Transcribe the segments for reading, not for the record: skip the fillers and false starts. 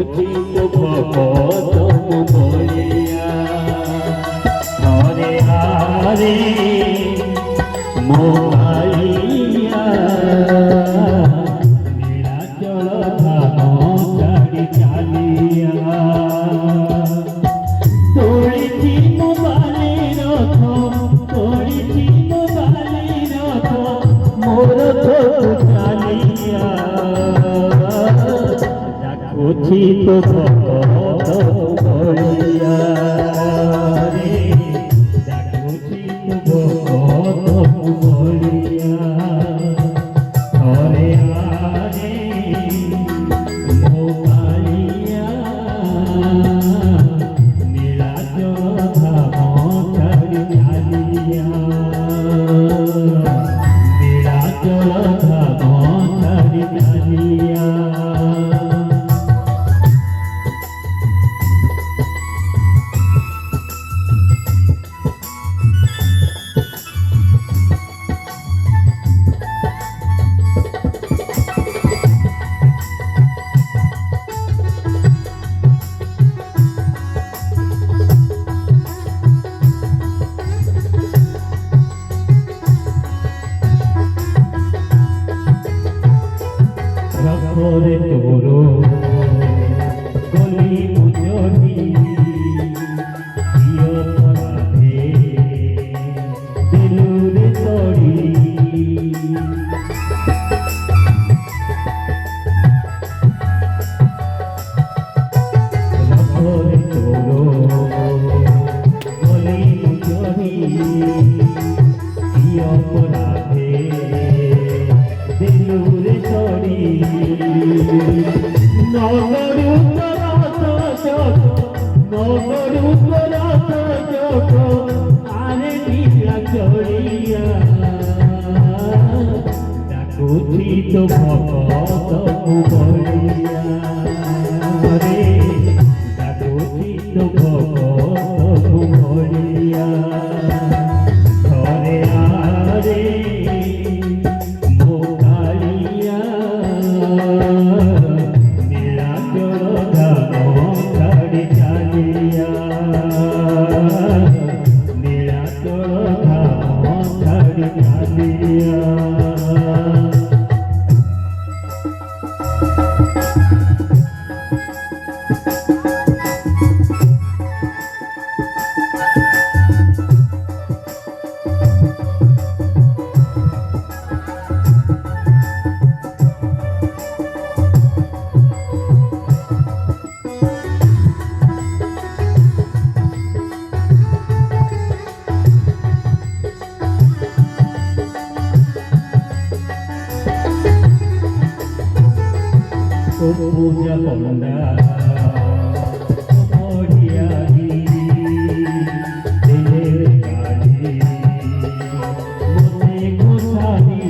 উচিত ভগত বলিয়া হরে হরে মোহাইয়া নীলাচল ধাম ছাড়ি চালিয়া তোড়িছি মোবালি রথ তোড়িছি মোবালি রথ মোর চালিয়া ডাকুছি তো ভগত বলিয়া রে ডাকুছি তো ভগত বলিয়া হরে হরে মোবালিয়া নীলাচল ধাম ছাড়ি চালিয়া নীলাচল ধাম ছাড়ি চালিয়া করে তোরো গলি মুজরি প্রিয় পরাধে দিলুরে তড়ি করে তোরো গলি মুজরি প্রিয় পরাধে দিলুরে তড়ি নগরু রথ চক নগরু রথ চক আরে নীলা চড়িয়া ডাকুছি তো ভগত বলিয়া রে ডাকুছি তো ভগত বলিয়া হরে হরে পূজা পণ্ডা পড়িয়ারি দিলের গাড়ি মনে গোসারি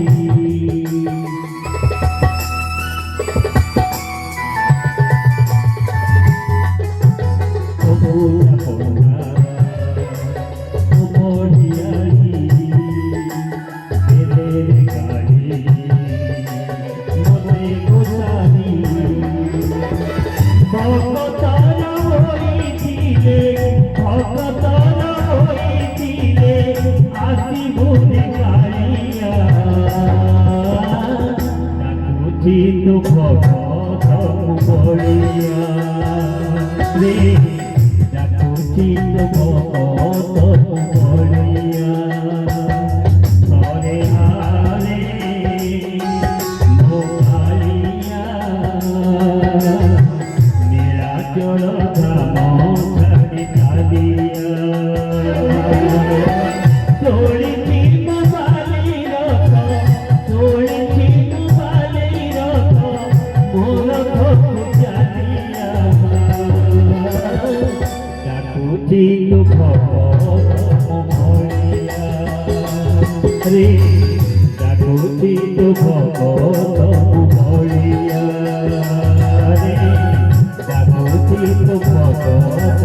পূজা পণ্ডা পড়িয়ারি দিলের গাড়ি মনে গোসারি ভগতরা হইছিলে আসি ভূতে কালিয়া ডাকুছি তো ভগত বলিয়া রে ডাকুছি তো ভগত বলিয়া হরে হরে মোহাইয়া নীলাচল ধাম ছাড়ি চালিয়া তোড়িছি মোবালি রথ তোড়িছি মোবালি রথ মোর চালিয়া ডাকুছি তো ভগত বলিয়া রে ডাকুছি তো ভগত বলিয়া রে ডাকুছি তো ভগত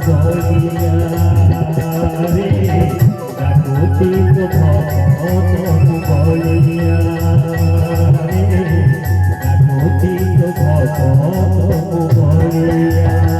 বলিয়া রে ডাকুছি তো ভগত বলিয়া রে ডাকুছি তো ভকত ভরিয়া